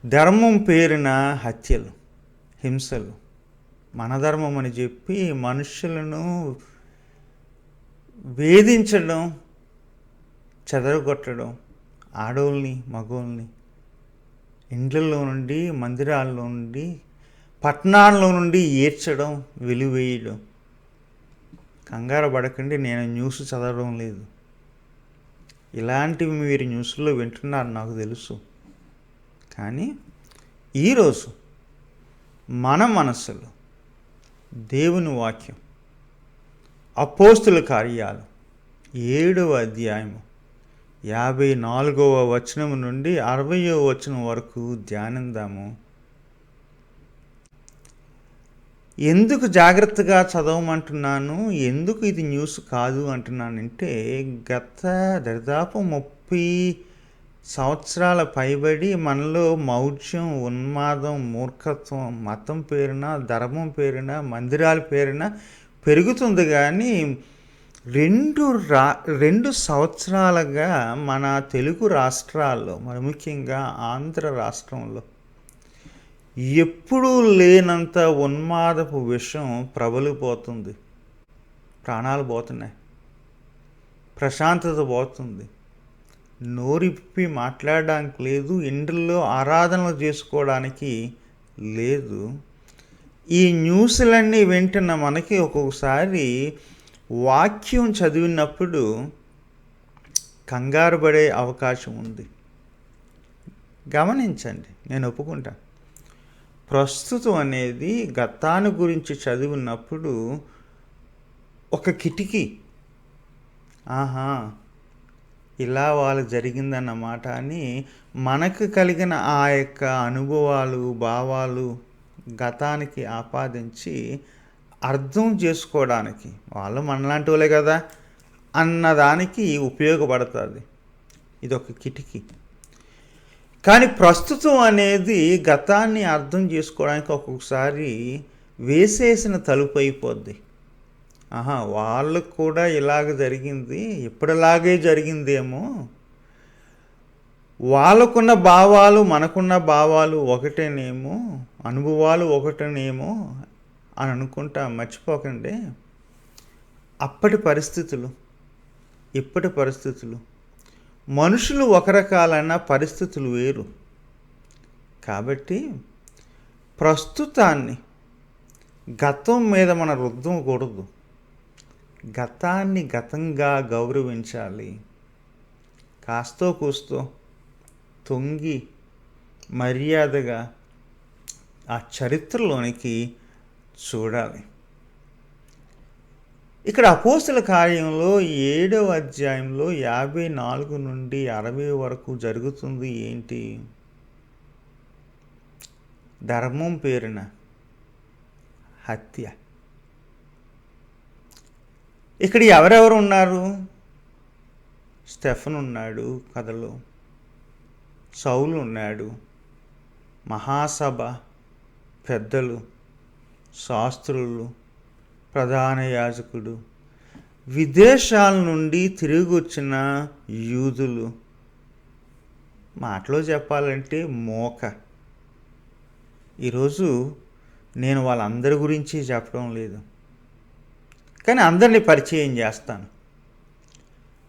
ధర్మం పేరున హత్యలు, హింసలు, మన ధర్మం అని చెప్పి మనుషులను వేధించడం, చెదరగొట్టడం, ఆడోళ్ళని మగోళ్ళని ఇండ్లలో నుండి, మందిరాల్లో నుండి, పట్టణాల్లో నుండి ఏడ్చడం, వెలివేయడం. కంగారు పడకండి, నేను న్యూస్ చదవడం లేదు. ఇలాంటివి మీరు న్యూస్లో వింటున్నారు నాకు తెలుసు. కానీ ఈరోజు మన మనస్సులో దేవుని వాక్యం అపోస్తుల కార్యాలు 7వ అధ్యాయము 54వ వచనం నుండి 60వ వచనం వరకు ధ్యానిద్దాము. ఎందుకు జాగ్రత్తగా చదవమంటున్నాను, ఎందుకు ఇది న్యూస్ కాదు అంటున్నానంటే, గత దాదాపు 30 సంవత్సరాల పైబడి మనలో మౌఢ్యం, ఉన్మాదం, మూర్ఖత్వం మతం పేరున, ధర్మం పేరున, మందిరాల పేరున పెరుగుతుంది. కానీ 2 సంవత్సరాలుగా మన తెలుగు రాష్ట్రాల్లో, మరి ముఖ్యంగా ఆంధ్ర రాష్ట్రంలో ఎప్పుడూ లేనంత ఉన్మాదపు విషం ప్రబలిపోతుంది. ప్రాణాలు పోతున్నాయి, ప్రశాంతత పోతుంది, నోరిప్పి మాట్లాడడానికి లేదు, ఇండ్లలో ఆరాధనలు చేసుకోవడానికి లేదు. ఈ న్యూస్లన్నీ వింటున్న మనకి ఒక్కొక్కసారి వాక్యం చదివినప్పుడు కంగారు పడే అవకాశం ఉంది. గమనించండి, నేను ఒప్పుకుంటాను. ప్రస్తుతం అనేది గతాన్ని గురించి చదివినప్పుడు ఒక కిటికీ, ఆహా ఇలా వాళ్ళు జరిగిందన్నమాట అని మనకు కలిగిన ఆ యొక్క అనుభవాలు, భావాలు గతానికి ఆపాదించి అర్థం చేసుకోవడానికి, వాళ్ళు మనలాంటి వాళ్ళే కదా అన్నదానికి ఉపయోగపడుతుంది. ఇదొక కిటికీ. కానీ ప్రస్తుతం అనేది గతాన్ని అర్థం చేసుకోవడానికి ఒక్కొక్కసారి వేసేసిన తలుపు అయిపోద్ది. వాళ్ళకు కూడా ఇలాగ జరిగింది, ఇప్పటిలాగే జరిగిందేమో, వాళ్ళకున్న భావాలు మనకున్న భావాలు ఒకటేనేమో, అనుభవాలు ఒకటేనేమో అని అనుకుంటా. మర్చిపోకండి, అప్పటి పరిస్థితులు, ఇప్పటి పరిస్థితులు, మనుషులు ఒక రకాలైన, పరిస్థితులు వేరు. కాబట్టి ప్రస్తుతాన్ని, గతం మీద మన రుద్దకూడదు. గతాన్ని గతంగా గౌరవించాలి. కాస్తో కూస్తో తొంగి మర్యాదగా ఆ చరిత్రలోనికి చూడాలి. ఇక్కడ అపోస్తల కార్యంలో 7వ అధ్యాయంలో 54 నుండి 60 వరకు జరుగుతుంది ఏంటి? ధర్మం పేరున హత్య. ఇక్కడ ఎవరెవరు ఉన్నారు? స్టెఫన్ ఉన్నాడు కథలో, సౌలు ఉన్నాడు, మహాసభ పెద్దలు, శాస్త్రులు, ప్రధాన యాజకుడు, విదేశాల నుండి తిరిగి వచ్చిన యూదులు, మాటలో చెప్పాలంటే మోక. ఈరోజు నేను వాళ్ళందరి గురించి చెప్పడం లేదు, కానీ అందరినీ పరిచయం చేస్తాను.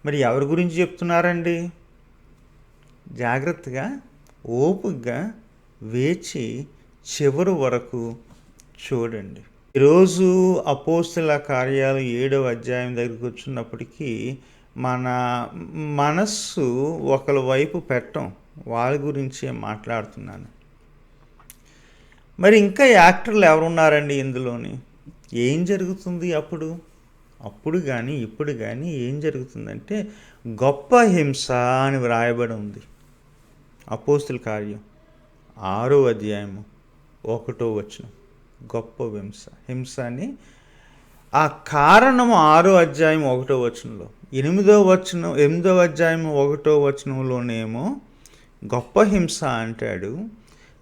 మరి ఎవరి గురించి చెప్తున్నారండి? జాగ్రత్తగా, ఓపికగా వేచి చివరి వరకు చూడండి. ఈరోజు అపోస్తల కార్యాలు 7వ అధ్యాయం దగ్గరికి వచ్చినప్పటికీ మన మనస్సు ఒకరి వైపు పెట్టం, వాళ్ళ గురించే మాట్లాడుతున్నాను. మరి ఇంకా యాక్టర్లు ఎవరున్నారండి ఇందులోని? ఏం జరుగుతుంది అప్పుడు కానీ ఇప్పుడు కానీ ఏం జరుగుతుందంటే, గొప్ప హింస అని వ్రాయబడి ఉంది. అపోస్తల కార్యం 6వ అధ్యాయము 1వ వచనం. గొప్ప హింస అని ఆ కారణము 6వ అధ్యాయం 1వ వచనంలో, 8వ అధ్యాయం 1వ వచనంలోనేమో గొప్ప హింస అంటాడు.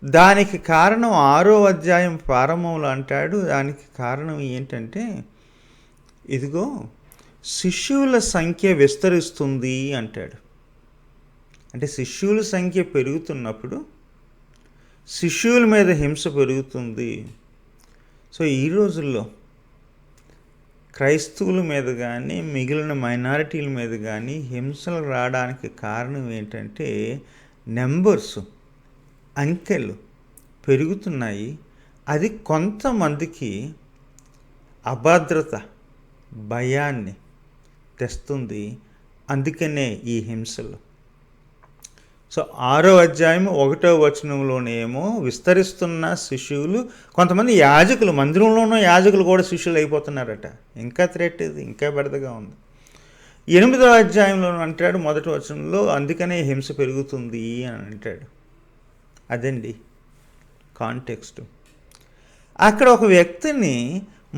దానికి కారణం 6వ అధ్యాయం ప్రారంభంలో అంటాడు. దానికి కారణం ఏంటంటే, ఇదిగో శిష్యుల సంఖ్య విస్తరిస్తుంది అంటాడు. అంటే శిష్యుల సంఖ్య పెరుగుతున్నప్పుడు శిష్యుల మీద హింస పెరుగుతుంది. సో ఈ రోజుల్లో క్రైస్తవుల మీద కానీ మిగిలిన మైనారిటీల మీద కానీ హింసలు రావడానికి కారణం ఏంటంటే నెంబర్స్, అంకెలు పెరుగుతున్నాయి. అది కొంతమందికి అభద్రత, భయాన్ని తెస్తుంది. అందుకనే ఈ హింసలు. సో 6వ అధ్యాయం 1వ వచనంలోనేమో విస్తరిస్తున్న శిష్యులు, కొంతమంది యాజకులు, మందిరంలోనూ యాజకులు కూడా శిష్యులు అయిపోతున్నారట. ఇంకా థ్రెట్ ఇది, ఇంకా బెడదగా ఉంది. 8వ అధ్యాయంలో అంటాడు, 1వ వచనంలో, అందుకనే హింస పెరుగుతుంది అని అంటాడు. అదండి కాంటెక్స్ట్. అక్కడ ఒక వ్యక్తిని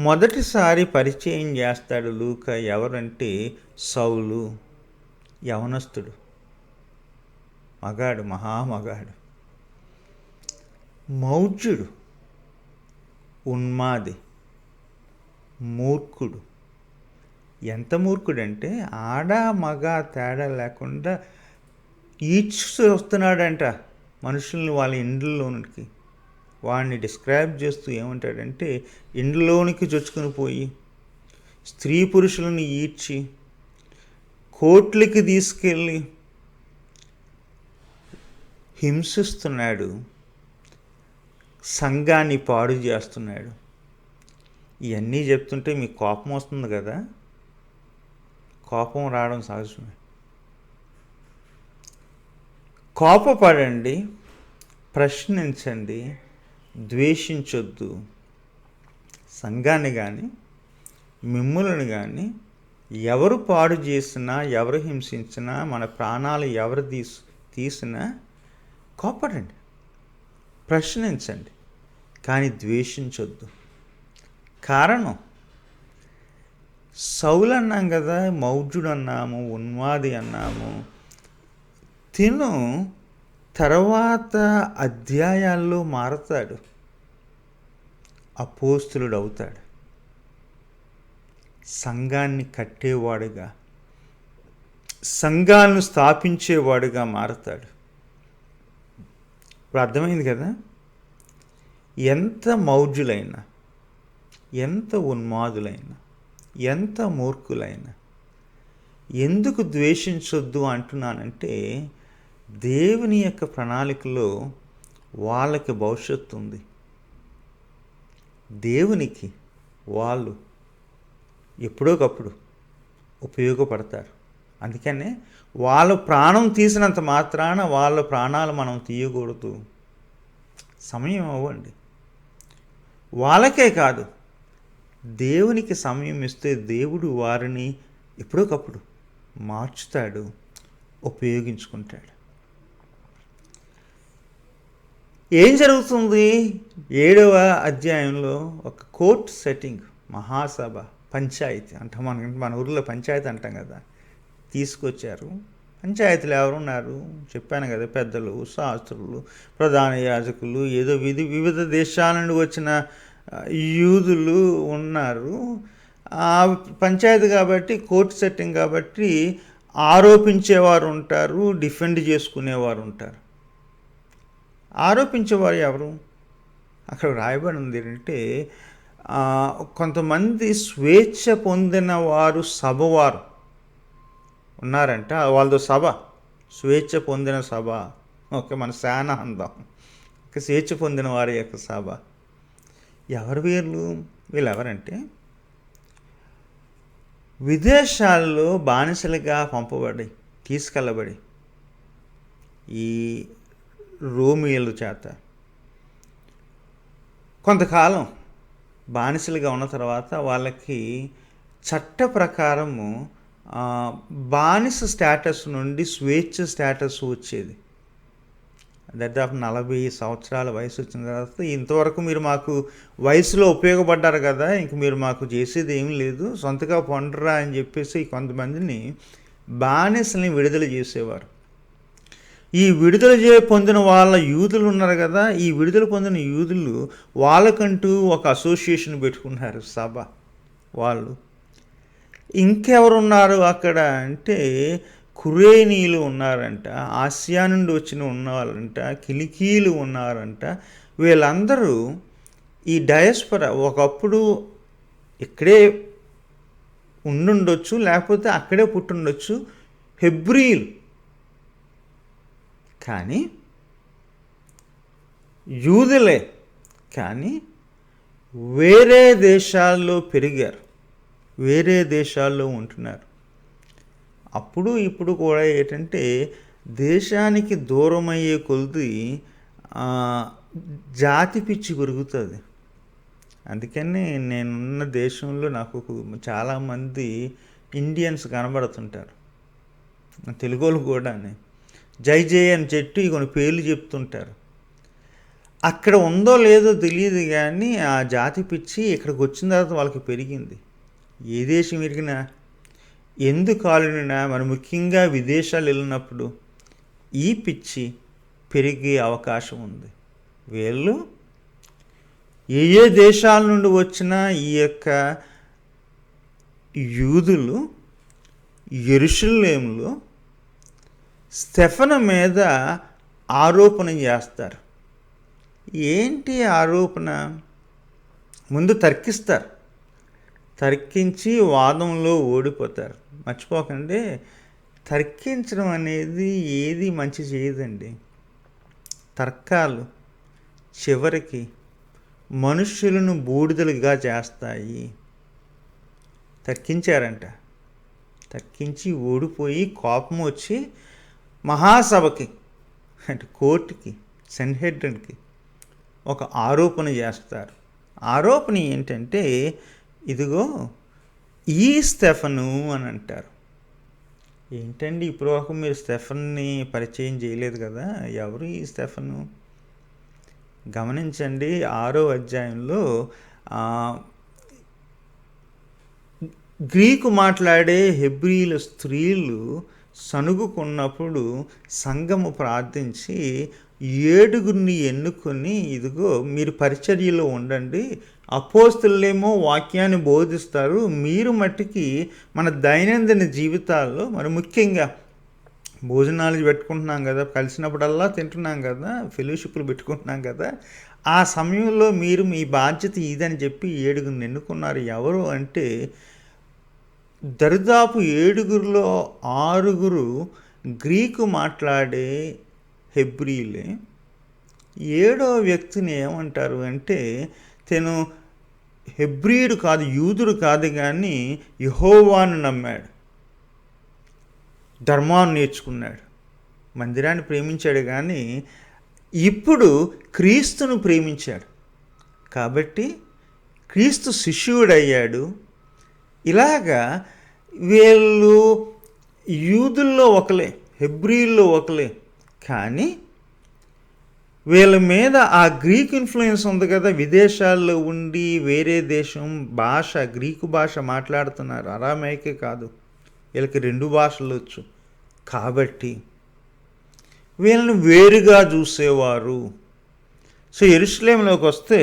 మొదటిసారి పరిచయం చేస్తాడు లూకా. ఎవరంటే సౌలు, యవనస్తుడు, మగాడు, మహామగాడు, మౌఢ్యుడు, ఉన్మాది, మూర్ఖుడు. ఎంత మూర్ఖుడంటే ఆడ మగ తేడా లేకుండా ఈడ్చుకు వస్తున్నాడంట మనుషుల్ని వాళ్ళ ఇండ్లలోనికి. వాడిని డిస్క్రైబ్ చేస్తూ ఏమంటాడంటే, ఇండ్లలోనికి చొచ్చుకుని పోయి స్త్రీ పురుషులను ఈడ్చి కోట్లకి తీసుకెళ్ళి హింసిస్తున్నాడు, సంఘాన్ని పాడు చేస్తున్నాడు. ఇవన్నీ చెప్తుంటే మీకు కోపం వస్తుంది కదా. కోపం రావడం సహజమే. కోపపడండి, ప్రశ్నించండి, ద్వేషించొద్దు. సంఘాన్ని కానీ మిమ్ములను కానీ ఎవరు పాడు చేసినా, ఎవరు హింసించినా, మన ప్రాణాలు ఎవరు తీసినా కోపడండి, ప్రశ్నించండి, కానీ ద్వేషించొద్దు. కారణం, సౌలు అన్నాం కదా, మౌఢ్యుడు అన్నాము, ఉన్మాది అన్నాము. తిను తర్వాత అధ్యాయాల్లో మారతాడు, అపోస్తులుడు అవుతాడు, సంఘాన్ని కట్టేవాడుగా, సంఘాలను స్థాపించేవాడుగా మారతాడు. ఇప్పుడు అర్థమైంది కదా. ఎంత మౌఢ్యులైనా, ఎంత ఉన్మాదులైనా, ఎంత మూర్ఖులైనా ఎందుకు ద్వేషించొద్దు అంటున్నానంటే, దేవుని యొక్క ప్రణాళికలో వాళ్ళకి భవిష్యత్తు ఉంది. దేవునికి వాళ్ళు ఎప్పుడోకప్పుడు ఉపయోగపడతారు. అందుకనే వాళ్ళ ప్రాణం తీసినంత మాత్రాన వాళ్ళ ప్రాణాలు మనం తీయకూడదు. సమయం అవ్వండి. వాళ్ళకే కాదు, దేవునికి సమయం ఇస్తే దేవుడు వారిని ఎప్పుడోకప్పుడు మార్చుతాడు, ఉపయోగించుకుంటాడు. ఏం జరుగుతుంది? 7వ అధ్యాయంలో ఒక కోర్ట్ సెట్టింగ్, మహాసభ, పంచాయతీ అంటాం. మన ఊర్లో పంచాయతీ అంటాం కదా. తీసుకొచ్చారు. పంచాయతీలు ఎవరున్నారు చెప్పాను కదా, పెద్దలు, శాస్త్రులు, ప్రధాన యాజకులు, ఏదో వివిధ దేశాల నుండి వచ్చిన యూదులు ఉన్నారు. ఆ పంచాయతీ కాబట్టి, కోర్టు సెట్టింగ్ కాబట్టి ఆరోపించేవారు ఉంటారు, డిఫెండ్ చేసుకునేవారు ఉంటారు. ఆరోపించేవారు ఎవరు? అక్కడ రాయబడి ఉంది ఏంటంటే, కొంతమంది స్వేచ్ఛ పొందిన వారు, సభవారు ఉన్నారంట. వాళ్ళతో సభ, స్వేచ్ఛ పొందిన సభ. ఓకే, మన శానా అందాం. స్వేచ్ఛ పొందిన వారి యొక్క సభ. ఎవరు వీళ్ళు ఎవరంటే, విదేశాల్లో బానిసలుగా పంపబడి, తీసుకెళ్ళబడి ఈ రోమియోల చేత కొంతకాలం బానిసలుగా ఉన్న తర్వాత వాళ్ళకి చట్ట ప్రకారము బానిస స్టేటస్ నుండి స్వేచ్ఛ స్టేటస్ వచ్చేది. దాదాపు 40 సంవత్సరాల వయసు వచ్చిన తర్వాత, ఇంతవరకు మీరు మాకు వయసులో ఉపయోగపడ్డారు కదా, ఇంక మీరు మాకు చేసేది ఏమీ లేదు, సొంతగా పొండరా అని చెప్పేసి కొంతమందిని బానిసల్ని విడుదల చేసేవారు. ఈ విడుదల పొందిన వాళ్ళ యూదులు ఉన్నారు కదా, ఈ విడుదల పొందిన యూదులు వాళ్ళకంటూ ఒక అసోసియేషన్ పెట్టుకున్నారు, సభ. వాళ్ళు ఇంకెవరున్నారు అక్కడ అంటే, కురేనీలు ఉన్నారంట, ఆసియా నుండి ఉన్నవాళ్ళంట, కిలికీలు ఉన్నారంట. వీళ్ళందరూ ఈ డయాస్పొరా ఒకప్పుడు ఇక్కడే ఉండుండొచ్చు, లేకపోతే అక్కడే పుట్టుండొచ్చు, హెబ్రీలు. కానీ యూదులే, కానీ వేరే దేశాల్లో పెరిగారు, వేరే దేశాల్లో ఉంటున్నారు. అప్పుడు ఇప్పుడు కూడా ఏంటంటే దేశానికి దూరం అయ్యే కొలది జాతి పిచ్చి పెరుగుతుంది. అందుకని నేనున్న దేశంలో నాకు చాలామంది ఇండియన్స్ కనబడుతుంటారు, తెలుగు వాళ్ళు కూడా. జై జై అని చెట్టు కొన్ని పేర్లు చెప్తుంటారు. అక్కడ ఉందో లేదో తెలియదు, కానీ ఆ జాతి పిచ్చి ఇక్కడికి వచ్చిన తర్వాత వాళ్ళకి పెరిగింది. ఏ దేశం ఎరిగినా, ఎందుకు ఆడినా, మరి ముఖ్యంగా విదేశాలు వెళ్ళినప్పుడు ఈ పిచ్చి పెరిగే అవకాశం ఉంది. వీళ్ళు ఏ దేశాల నుండి వచ్చినా ఈ యొక్క యూదులు యెరూషలేములో స్టెఫను మీద ఆరోపణ చేస్తారు. ఏంటి ఆరోపణ? ముందు తర్కిస్తారు, తర్కించి వాదంలో ఓడిపోతారు. మర్చిపోకండి, తర్కించడం అనేది ఏది మంచి చేయదండి. తర్కాలు చివరికి మనుష్యులను బూడిదలుగా చేస్తాయి. తర్కించారంట, తర్కించి ఓడిపోయి కోపం వచ్చి మహాసభకి అంటే కోర్టుకి, సెన్హెడ్రన్కి ఒక ఆరోపణ చేస్తారు. ఆరోపణ ఏంటంటే, ఇదిగో ఈ స్టెఫను అని అంటారు. ఏంటండి ఇప్పుడు వరకు మీరు స్టెఫన్ని పరిచయం చేయలేదు కదా, ఎవరు ఈ స్టెఫను? గమనించండి, 6వ అధ్యాయంలో గ్రీకు మాట్లాడే హెబ్రీల స్త్రీలు సనుగుకున్నప్పుడు సంఘము ప్రార్థించి 7 ఎన్నుకొని, ఇదిగో మీరు పరిచర్యలో ఉండండి, అపోస్తలులేమో వాక్యాన్ని బోధిస్తారు, మీరు మట్టికి మన దైనందిన జీవితాల్లో, మరి ముఖ్యంగా భోజనాలు పెట్టుకుంటున్నాం కదా, కలిసినప్పుడల్లా తింటున్నాం కదా, ఫెలోషిప్లు పెట్టుకుంటున్నాం కదా, ఆ సమయంలో మీరు మీ బాధ్యత ఇదని చెప్పి 7 ఎన్నుకున్నారు. ఎవరు అంటే దరిదాపు 7లో 6 గ్రీకు మాట్లాడే హెబ్రీలే. 7వ వ్యక్తిని ఏమంటారు అంటే, తను హెబ్రీయుడు కాదు, యూదుడు కాదు, కానీ యెహోవాను నమ్మాడు, ధర్మాన్ని నేర్చుకున్నాడు, మందిరాన్ని ప్రేమించాడు, కానీ ఇప్పుడు క్రీస్తును ప్రేమించాడు కాబట్టి క్రీస్తు శిష్యుడయ్యాడు. ఇలాగా వీళ్ళు యూదుల్లో ఒకలే, హెబ్రీల్లో ఒకలే, కానీ వీళ్ళ మీద ఆ గ్రీక్ ఇన్ఫ్లుయెన్స్ ఉంది కదా, విదేశాల్లో ఉండి వేరే దేశం భాష, గ్రీకు భాష మాట్లాడుతున్నారు, అరామైకే కాదు, వీళ్ళకి 2 భాషలు వచ్చు. కాబట్టి వీళ్ళని వేరుగా చూసేవారు. సో యెరూషలేములోకి వస్తే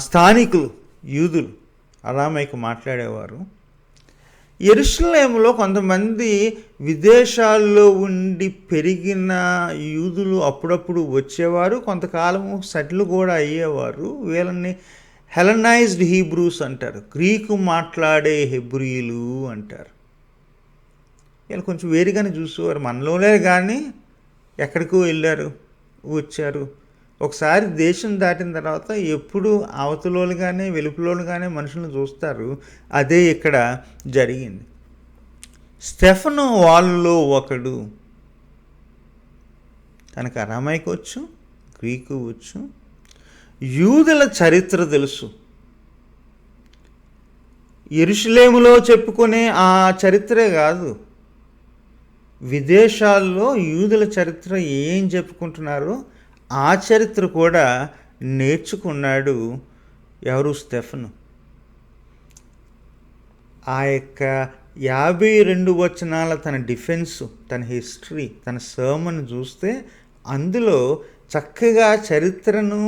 స్థానికులు యూదులు అరామైకు మాట్లాడేవారు. యెరూషలేములో కొంతమంది విదేశాల్లో ఉండి పెరిగిన యూదులు అప్పుడప్పుడు వచ్చేవారు, కొంతకాలము సెటిల్ కూడా అయ్యేవారు. వీళ్ళని హెలనైజ్డ్ హీబ్రూస్ అంటారు, గ్రీకు మాట్లాడే హెబ్రీలు అంటారు. వీళ్ళు కొంచెం వేరుగానే చూసేవారు, మనలోనే, కానీ ఎక్కడికో వెళ్ళారు, వచ్చారు. ఒకసారి దేశం దాటిన తర్వాత ఎప్పుడు అవతలోలుగానే వెలుపులోలుగానే మనుషులను చూస్తారు. అదే ఇక్కడ జరిగింది. స్టెఫను వాళ్ళలో ఒకడు. తనకు అరామైకు వచ్చు, గ్రీకు వచ్చు, యూదుల చరిత్ర తెలుసు. యెరూషలేములో చెప్పుకునే ఆ చరిత్రే కాదు, విదేశాల్లో యూదుల చరిత్ర ఏం చెప్పుకుంటున్నారో ఆ చరిత్ర కూడా నేర్చుకున్నాడు. ఎవరు? స్టెఫను. ఆ యొక్క 52 వచనాల తన డిఫెన్సు, తన హిస్టరీ, తన సర్మన్ చూస్తే అందులో చక్కగా చరిత్రను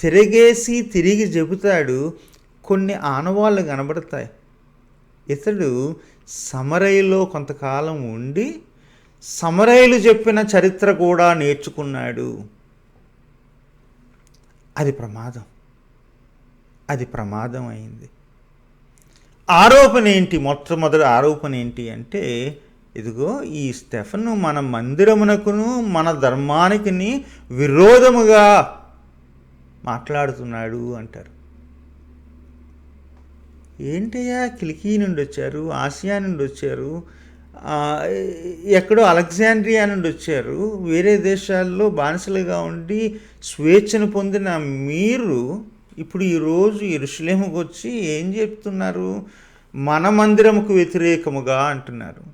తిరిగి చెబుతాడు. కొన్ని ఆనవాళ్ళు కనబడతాయి. ఇతడు సమరయలో కొంతకాలం ఉండి సమరయులు చెప్పిన చరిత్ర కూడా నేర్చుకున్నాడు. అది ప్రమాదం అయింది. ఆరోపణ ఏంటి? మొట్టమొదటి ఆరోపణ ఏంటి అంటే, ఇదిగో ఈ స్టెఫను మన మందిరమునకును మన ధర్మానికి విరోధముగా మాట్లాడుతున్నాడు అంటారు. ఏంటయ్యా, కిలికీ నుండి వచ్చారు, ఆసియా నుండి వచ్చారు, ఎక్కడో అలెగ్జాండ్రియా నుండి వచ్చారు, వేరే దేశాల్లో బానిసలుగా ఉండి స్వేచ్ఛను పొందిన మీరు ఇప్పుడు ఈరోజు యెరూషలేముకు వచ్చి ఏం చెప్తున్నారు? మన మందిరముకు వ్యతిరేకముగా అంటున్నారు,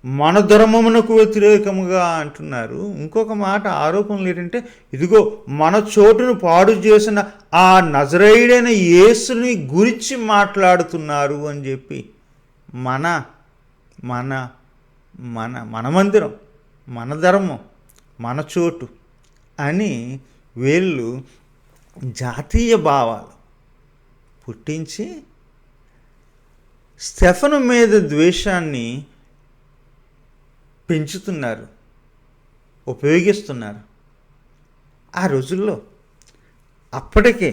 మన ధర్మమునకు వ్యతిరేకముగా అంటున్నారు. ఇంకొక మాట ఆరోపణలు ఏంటంటే, ఇదిగో మన చోటును పాడు చేసిన ఆ నజరేయుడైన యేసుని గురించి మాట్లాడుతున్నారు అని చెప్పి మన మన మన మన మందిరం, మన ధర్మం, మన చోటు అని వీళ్ళు జాతీయ భావాలు పుట్టించి స్టెఫను మీద ద్వేషాన్ని పెంచుతున్నారు, ఉపయోగిస్తున్నారు. ఆ రోజుల్లో అప్పటికే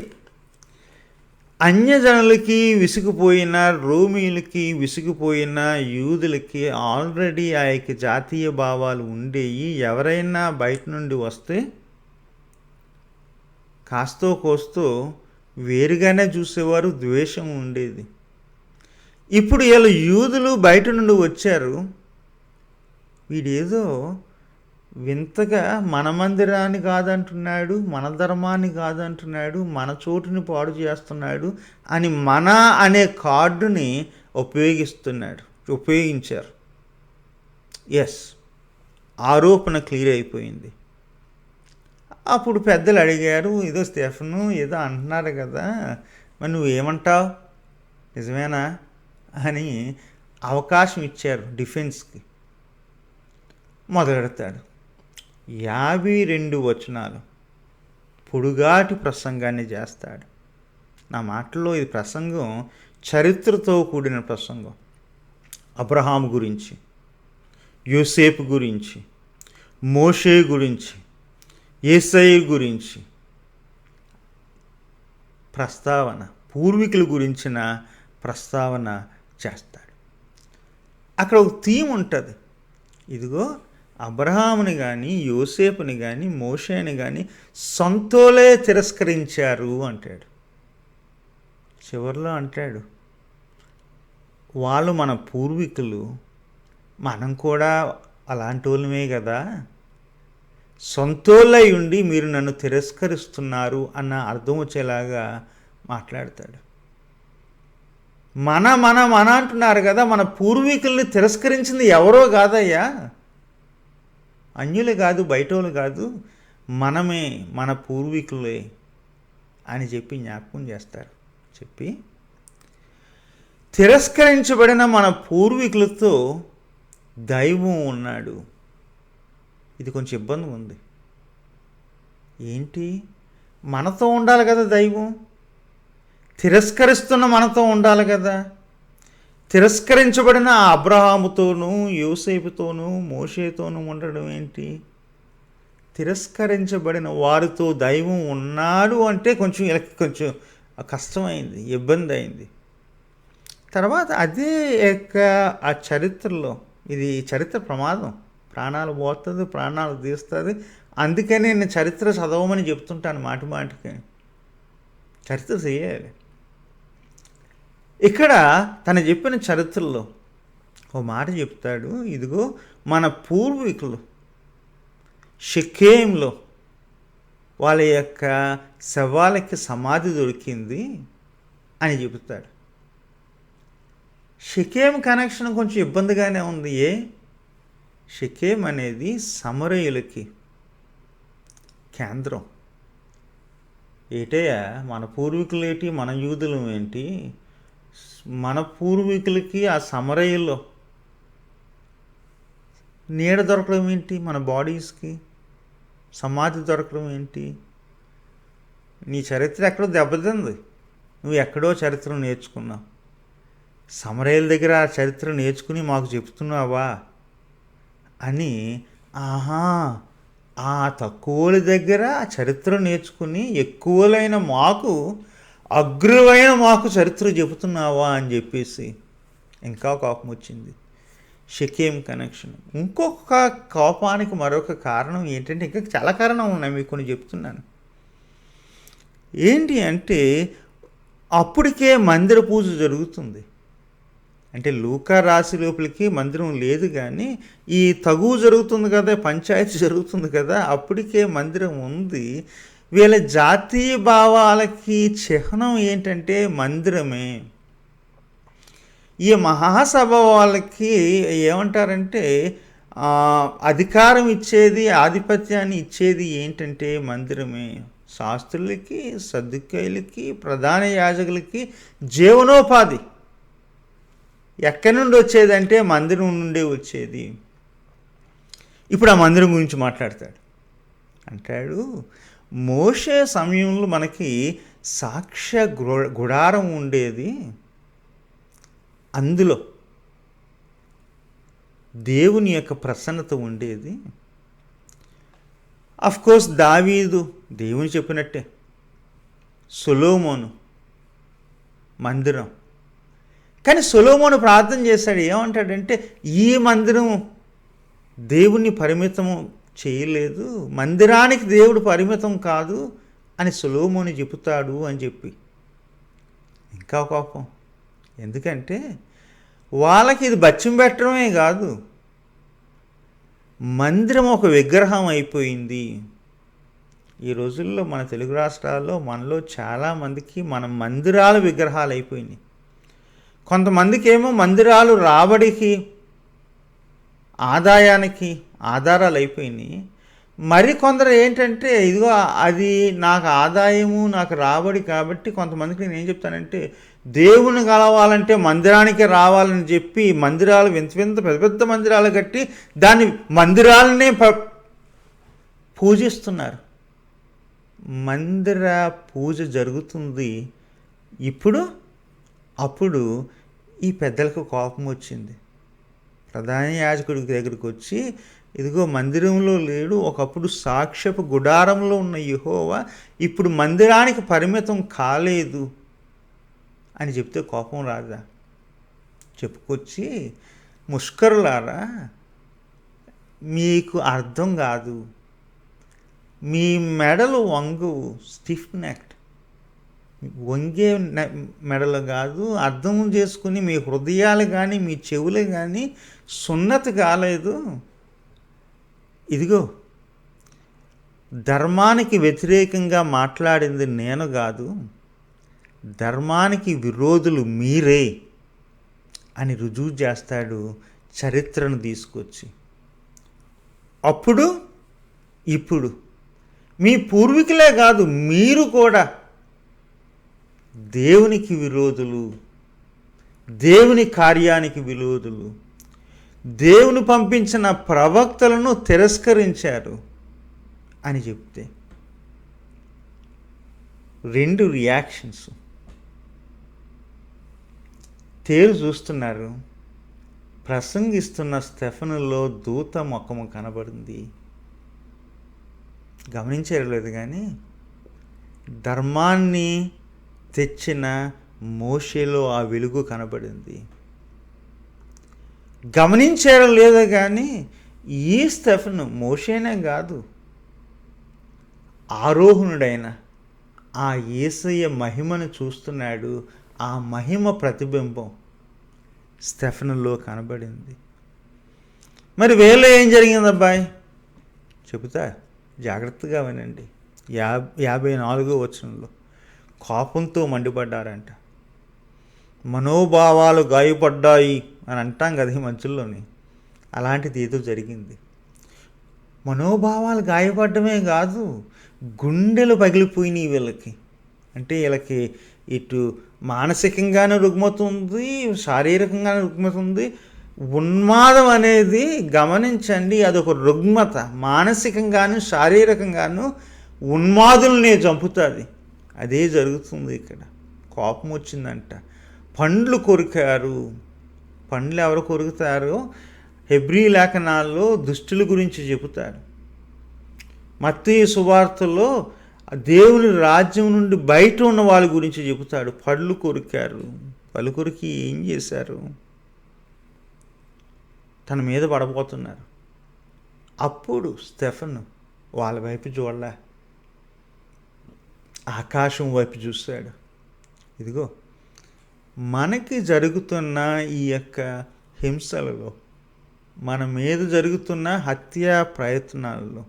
అన్యజనులకి విసిగిపోయిన, రోమీలకి విసిగిపోయిన యూదులకి ఆల్రెడీ ఆ యొక్క జాతీయ భావాలు ఉండేవి. ఎవరైనా బయట నుండి వస్తే కాస్తో కోస్తో వేరుగానే చూసేవారు, ద్వేషం ఉండేది. ఇప్పుడు వీళ్ళు యూదులు బయట నుండి వచ్చారు, వీడేదో వింతగా మన మందిరాన్ని కాదంటున్నాడు, మన ధర్మాన్ని కాదంటున్నాడు, మన చోటుని పాడు చేస్తున్నాడు అని మన అనే కార్డుని ఉపయోగించారు. ఎస్, ఆరోపణ క్లియర్ అయిపోయింది. అప్పుడు పెద్దలు అడిగారు, ఏదో స్టెఫను ఏదో అంటున్నారు కదా, మరి నువ్వేమంటావు, నిజమేనా అని అవకాశం ఇచ్చారు డిఫెన్స్కి. మొదలెడతాడు. 52 వచనాలు పొడుగాటి ప్రసంగాన్ని చేస్తాడు. నా మాటల్లో ఇది ప్రసంగం చరిత్రతో కూడిన ప్రసంగం. అబ్రహాము గురించి, యోసేపు గురించి, మోషే గురించి, యేసయ్య గురించి ప్రస్తావన, పూర్వీకుల గురించిన ప్రస్తావన చేస్తాడు. అక్కడ ఒక థీమ్ ఉంటుంది. ఇదిగో అబ్రహాముని కానీ, యోసేపుని కానీ, మోషేని కానీ సొంతోలే తిరస్కరించారు అంటాడు. చివరిలో అంటాడు, వాళ్ళు మన పూర్వీకులు, మనం కూడా అలాంటి వాళ్ళమే కదా, సొంతోళ్ళై ఉండి మీరు నన్ను తిరస్కరిస్తున్నారు అన్న అర్థం వచ్చేలాగా మాట్లాడతాడు. మన మన మన అంటున్నారు కదా, మన పూర్వీకుల్ని తిరస్కరించింది ఎవరో కాదయ్యా, అన్యులు కాదు, బయటోళ్ళు కాదు, మనమే, మన పూర్వీకులే అని చెప్పి జ్ఞాపకం చేస్తారు. చెప్పి తిరస్కరించబడిన మన పూర్వీకులతో దైవం ఉన్నాడు. ఇది కొంచెం ఇబ్బంది ఉంది. ఏంటి, మనతో ఉండాలి కదా దైవం, తిరస్కరిస్తున్న మనతో ఉండాలి కదా. తిరస్కరించబడిన అబ్రహాముతోనూ, యోసేపుతోనూ, మోషేతోనూ ఉండడం ఏంటి? తిరస్కరించబడిన వారితో దైవం ఉన్నాడు అంటే కొంచెం కష్టమైంది, ఇబ్బంది అయింది. తర్వాత అదే యొక్క ఆ చరిత్రలో, ఇది చరిత్ర ప్రమాదం, ప్రాణాలు పోతుంది, ప్రాణాలు తీస్తుంది. అందుకనే నేను చరిత్ర చదవమని చెప్తుంటాను మాటి మాటికి. చరిత్ర చేయాలి. ఇక్కడ తను చెప్పిన చరిత్రలో ఓ మాట చెప్తాడు, ఇదిగో మన పూర్వీకులు షెకేంలో వాళ్ళ యొక్క శవాలకి సమాధి దొరికింది అని చెబుతాడు. షెకేం కనెక్షన్ కొంచెం ఇబ్బందిగానే ఉంది. షెకేం అనేది సమరయులకి కేంద్రం. ఏటయ్యా, మన పూర్వీకులు ఏంటి, మన యూదులం ఏంటి, మన పూర్వీకులకి ఆ సమరయుల్లో నీడ దొరకడం ఏంటి, మన బాడీస్కి సమాధి దొరకడం ఏంటి? నీ చరిత్ర ఎక్కడో దెబ్బతింది, నువ్వు ఎక్కడో చరిత్రను నేర్చుకున్నావు. సమరయేలు దగ్గర ఆ చరిత్ర నేర్చుకుని మాకు చెప్తున్నావా అని, ఆహా, ఆ తక్కువల దగ్గర చరిత్ర నేర్చుకుని ఎక్కువలైన మాకు, అగ్రువైన మాకు చరిత్ర చెబుతున్నావా అని చెప్పేసి ఇంకా కోపం వచ్చింది. షెకెం కనెక్షన్. ఇంకొక కోపానికి మరొక కారణం ఏంటంటే, ఇంకా చాలా కారణం ఉన్నాయి, మీకు కొన్ని చెప్తున్నాను. ఏంటి అంటే, అప్పటికే మందిర పూజ జరుగుతుంది. అంటే లూకా రాశి లోపలికి మందిరం లేదు, కానీ ఈ తగువు జరుగుతుంది కదా, పంచాయతీ జరుగుతుంది కదా, అప్పటికే మందిరం ఉంది. వీళ్ళ జాతీయ భావాలకి చిహ్నం ఏంటంటే మందిరమే. ఈ మహాసభ వాళ్ళకి ఏమంటారంటే, అధికారం ఇచ్చేది, ఆధిపత్యాన్ని ఇచ్చేది ఏంటంటే మందిరమే. శాస్త్రులకి, సద్దుకైలకి, ప్రధాన యాజకులకి జీవనోపాధి ఎక్కడి నుండి వచ్చేదంటే మందిరం నుండే వచ్చేది. ఇప్పుడు ఆ మందిరం గురించి మాట్లాడతాడు. అంటాడు, మోషే సమయంలో మనకి సాక్ష్య గుడారం ఉండేది, అందులో దేవుని యొక్క ప్రసన్నత ఉండేది. కోర్స్ దావీదు దేవుని చెప్పినట్టే, సొలొమోను మందిరం. కానీ సొలొమోను ప్రార్థన చేశాడు, ఏమంటాడంటే, ఈ మందిరం దేవుణ్ణి పరిమితం చేయలేదు, మందిరానికి దేవుడు పరిమితం కాదు అని సొలొమోను చెబుతాడు అని చెప్పి. ఇంకా కోపం. ఎందుకంటే వాళ్ళకి ఇది బచ్యం పెట్టడమే కాదు, మందిరం ఒక విగ్రహం అయిపోయింది. ఈ రోజుల్లో మన తెలుగు రాష్ట్రాల్లో మనలో చాలామందికి మన మందిరాలు విగ్రహాలు అయిపోయినాయి. కొంతమందికి ఏమో మందిరాలు రాబడికి, ఆదాయానికి ఆధారాలు అయిపోయినాయి. మరికొందరు ఏంటంటే, ఇదిగో అది నాకు ఆదాయము, నాకు రాబడి కాబట్టి, కొంతమందికి నేను ఏం చెప్తానంటే, దేవుని కలవాలంటే మందిరానికి రావాలని చెప్పి మందిరాలు వింత వింత పెద్ద పెద్ద మందిరాలు కట్టి దాన్ని మందిరాలనే పూజిస్తున్నారు. మందిర పూజ జరుగుతుంది ఇప్పుడు. అప్పుడు ఈ పెద్దలకు కోపం వచ్చింది. ప్రధాన యాజకుడి దగ్గరికి వచ్చి, ఇదిగో మందిరంలో లేడు, ఒకప్పుడు సాక్ష్యపు గుడారంలో ఉన్న యెహోవా ఇప్పుడు మందిరానికి పరిమితం కాలేదు అని చెప్తే కోపం రాదా? చెప్పుకొచ్చి, ముష్కరులారా, మీకు అర్థం కాదు, మీ మెడలు వంగు, స్టిఫ్ నెక్డ్, వంగే మెడలు కాదు, అర్థం చేసుకుని మీ హృదయాలు కానీ మీ చెవులు కానీ సున్నతి కాలేదు. ఇదిగో ధర్మానికి వ్యతిరేకంగా మాట్లాడింది నేను కాదు, ధర్మానికి విరోధులు మీరే అని రుజువు చేస్తాడు చరిత్రను తీసుకొచ్చి. అప్పుడు ఇప్పుడు మీ పూర్వీకులే కాదు, మీరు కూడా దేవునికి విరోధులు, దేవుని కార్యానికి విరోధులు, దేవుని పంపించిన ప్రవక్తలను తిరస్కరించారు అని చెప్తే 2 రియాక్షన్స్. తేరు చూస్తున్నారు, ప్రసంగిస్తున్న స్టెఫనులో దూత ముఖము కనబడింది. గమనించలేదు, కానీ ధర్మాన్ని తెచ్చిన మోషేలో ఆ వెలుగు కనబడింది. గమనించారో లేదో కానీ ఈ స్టెఫను మోషేనే కాదు, ఆరోహణుడైన ఆ యేసయ్య మహిమను చూస్తున్నాడు. ఆ మహిమ ప్రతిబింబం స్టెఫనులో కనబడింది. మరి వేళ ఏం జరిగింది అబ్బాయి చెబుతా, జాగ్రత్తగా వినండి. 54వ వచనంలో కోపంతో మండిపడ్డారంట. మనోభావాలు గాయపడ్డాయి అని అంటాం కదా ఈ మధ్యలోని, అలాంటిది ఏదో జరిగింది. మనోభావాలు గాయపడమే కాదు, గుండెలు పగిలిపోయినాయి వీళ్ళకి. అంటే వీళ్ళకి ఇటు మానసికంగానే రుగ్మత ఉంది, శారీరకంగానే రుగ్మత ఉంది. ఉన్మాదం అనేది గమనించండి, అదొక రుగ్మత. మానసికంగాను శారీరకంగాను ఉన్మాదులనే చంపుతుంది. అదే జరుగుతుంది ఇక్కడ. కోపం వచ్చిందంట, పండ్లు కొరికారు. పండ్లు ఎవరు కొరుకుతారో హెబ్రీ లేఖనాల్లో దుష్టుల గురించి చెబుతారు. మత్తయి సువార్తలో దేవుని రాజ్యం నుండి బయట ఉన్న వాళ్ళ గురించి చెబుతాడు. పళ్ళు కొరికారు. పళ్ళు కొరికి ఏం చేశారు? తన మీద పడబోతున్నారు. అప్పుడు స్టెఫను వాళ్ళ వైపు చూడలే, ఆకాశం వైపు చూశాడు. ఇదిగో మనకి జరుగుతున్న ఈ యొక్క హింసలలో, మన మీద జరుగుతున్న హత్యా ప్రయత్నాలలో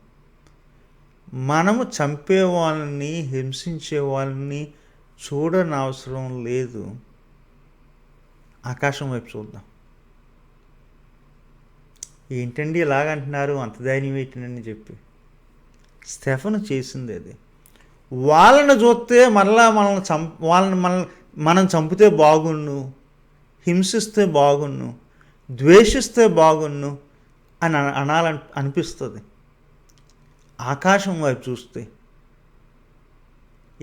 మనము చంపే వాళ్ళని, హింసించే వాళ్ళని చూడని అవసరం లేదు. ఆకాశం వైపు చూద్దాం. ఏంటండి ఇలాగంటున్నారు, అంత ధైర్యం ఏంటని చెప్పి. స్టెఫను చేసింది అది. వాళ్ళని చూస్తే మరలా వాళ్ళని మనం చంపితే బాగున్ను, హింసిస్తే బాగున్ను, ద్వేషిస్తే బాగున్ను అని అనిపిస్తుంది. ఆకాశం వైపు చూస్తే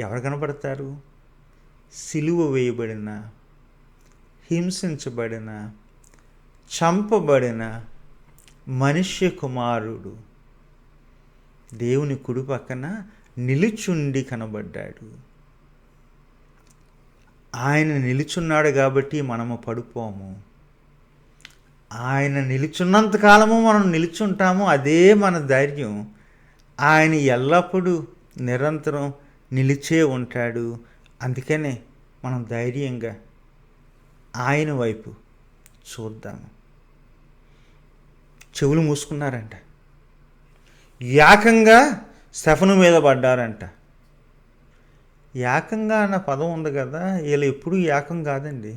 ఎవరు కనపడతారు? సిలువ వేయబడిన, హింసించబడిన, చంపబడిన మనుష్య కుమారుడు దేవుని కుడి పక్కన నిలుచుండి కనబడ్డాడు. ఆయన నిలుచున్నాడు కాబట్టి మనము పడిపోము. ఆయన నిలుచున్నంతకాలము మనం నిలుచుంటాము. అదే మన ధైర్యం. ఆయన ఎల్లప్పుడూ నిరంతరం నిలిచే ఉంటాడు. అందుకనే మనం ధైర్యంగా ఆయన వైపు చూద్దాము. చెవులు మూసుకున్నారంట. ఏకంగా స్టెఫను మీద పడ్డారంట. ఏకంగా అన్న పదం ఉంది కదా, వీళ్ళు ఎప్పుడూ ఏకం కాదండి.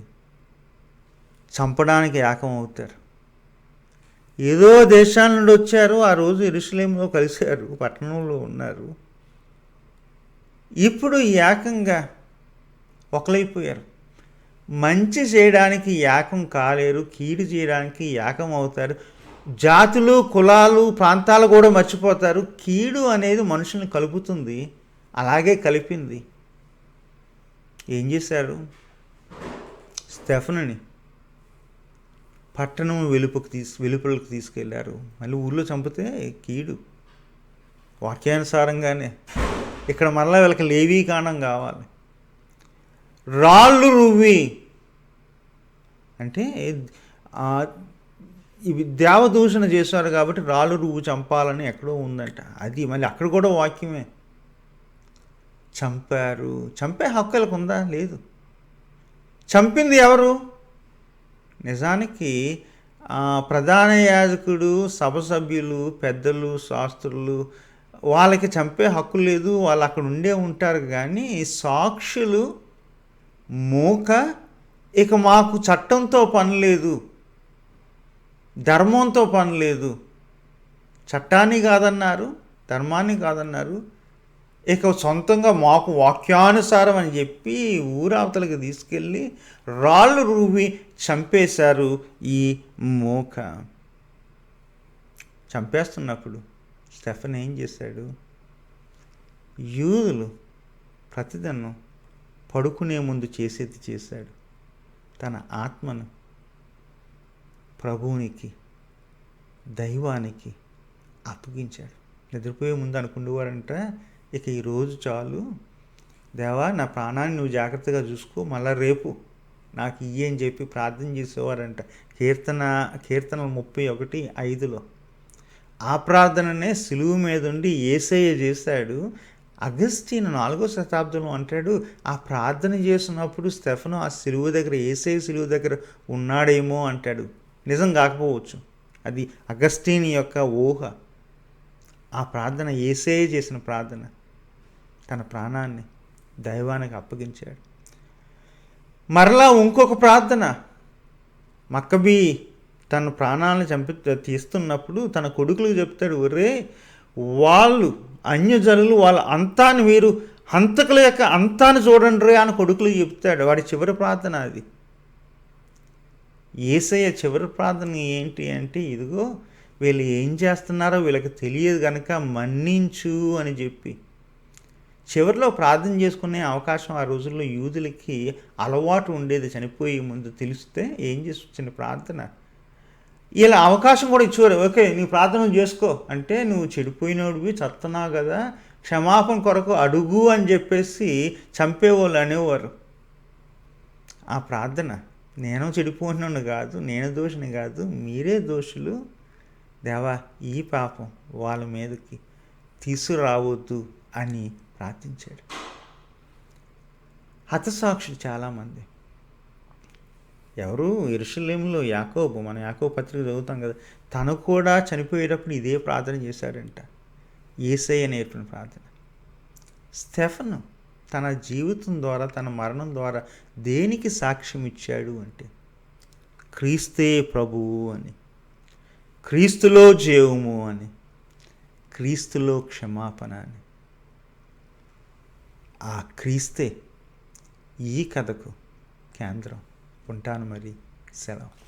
చంపడానికి ఏకం అవుతారు. ఏదో దేశాల నుండి వచ్చారు, ఆ రోజు యెరూషలేములో కలిశారు, పట్టణంలో ఉన్నారు. ఇప్పుడు ఏకంగా ఒకలైపోయారు. మంచి చేయడానికి ఏకం కాలేరు, కీడు చేయడానికి ఏకం అవుతారు. జాతులు, కులాలు, ప్రాంతాలు కూడా మర్చిపోతారు. కీడు అనేది మనుషుల్ని కలుపుతుంది, అలాగే కలిపింది. ఏం చేశారు? స్టెఫనుని పట్టణం వెలుపలకు తీసుకెళ్లారు. మళ్ళీ ఊళ్ళో చంపితే కీడు. వాక్యానుసారంగానే ఇక్కడ మళ్ళీ వీళ్ళకి లేవీ కాండం కావాలి. రాళ్ళు రువ్వి అంటే ఇవి దేవదూషణ చేశారు కాబట్టి రాళ్ళు రువ్వు చంపాలని ఎక్కడో ఉందంట. అది మళ్ళీ అక్కడ కూడా వాక్యమే. చంపారు. చంపే హక్కులకు ఉందా? లేదు. చంపింది ఎవరు? నిజానికి ప్రధాన యాజకుడు, సభ సభ్యులు, పెద్దలు, శాస్త్రులు, వాళ్ళకి చంపే హక్కు లేదు. వాళ్ళు అక్కడ ఉండే ఉంటారు. కానీ సాక్షులు మూక, ఇక మాకు చట్టంతో పని లేదు, ధర్మంతో పని లేదు, చట్టాన్ని కాదన్నారు, ధర్మాన్ని కాదన్నారు, ఇక సొంతంగా మాకు వాక్యానుసారం అని చెప్పి ఊరావతలకి తీసుకెళ్ళి రాళ్ళు రువ్వి చంపేశారు ఈ మూక. చంపేస్తున్నప్పుడు స్టెఫన్ ఏం చేశాడు? యూదులు ప్రతిదినం పడుకునే ముందు చేసేది చేశాడు. తన ఆత్మను ప్రభువునికి, దైవానికి అప్పగించాడు. నిద్రపోయే ముందు అనుకునేవారంట, ఇక ఈరోజు చాలు దేవా, నా ప్రాణాన్ని నువ్వు జాగ్రత్తగా చూసుకో, మళ్ళీ రేపు నాకు ఇయ్యి అని చెప్పి ప్రార్థన చేసేవారంట. కీర్తనలు 31:5లో ఆ ప్రార్థననే సిలువ మీద ఉండి యేసయ్య చేశాడు. అగస్టీన్ 4వ శతాబ్దంలో అంటాడు, ఆ ప్రార్థన చేసినప్పుడు స్టెఫను ఆ సిలువ దగ్గర, యేసయ్య సిలువ దగ్గర ఉన్నాడేమో అంటాడు. నిజం కాకపోవచ్చు, అది అగస్టీన్ యొక్క ఊహ. ఆ ప్రార్థన యేసయ్య చేసిన ప్రార్థన. తన ప్రాణాన్ని దైవానికి అప్పగించాడు. మరలా ఇంకొక ప్రార్థన, మక్కబీ తన ప్రాణాలను తీస్తున్నప్పుడు తన కొడుకులకు చెప్తాడు, ఒరే వాళ్ళు అన్యజనులు వాళ్ళ అంతాన్ని, మీరు హంతకుల యొక్క అంతాన్ని చూడండి రే అని కొడుకులకు చెప్తాడు. వాడి చివరి ప్రార్థన అది. యేసయ్య చివరి ప్రార్థన ఏంటి అంటే, ఇదిగో వీళ్ళు ఏం చేస్తున్నారో వీళ్ళకి తెలియదు కనుక మన్నించు అని చెప్పి. చివరిలో ప్రార్థన చేసుకునే అవకాశం ఆ రోజుల్లో యూదులకి అలవాటు ఉండేది. చనిపోయే ముందు తెలిస్తే ఏం చేసి చిన్న ప్రార్థన. ఇలా అవకాశం కూడా ఇచ్చేవారు. ఓకే, నీ ప్రార్థన చేసుకో అంటే, నువ్వు చెడిపోయినోడివి, చస్తున్నావు కదా, క్షమాపణ కొరకు అడుగు అని చెప్పేసి చంపేవాళ్ళు అనేవారు. ఆ ప్రార్థన, నేను చెడిపోయినోడిని కాదు, నేను దోషిని కాదు, మీరే దోషులు, దేవా ఈ పాపం వాళ్ళ మీదకి తీసుకురావద్దు అని ప్రార్థించాడు. హతసాక్షులు చాలామంది. ఎవరు? యెరూషలేములో యాకోబు, మన యాకోబు పత్రిక చదువుతాం కదా, తను కూడా చనిపోయేటప్పుడు ఇదే ప్రార్థన చేశాడంట. యేసయ్య నేర్పిన ప్రార్థన. స్టెఫను తన జీవితం ద్వారా, తన మరణం ద్వారా దేనికి సాక్ష్యం ఇచ్చాడు అంటే, క్రీస్తే ప్రభువు అని, క్రీస్తులో జీవము అని, క్రీస్తులో క్షమాపణ అని. ఆ క్రీస్తే ఈ కథకు కేంద్రం. ఉంటాను మరి, సెలవు.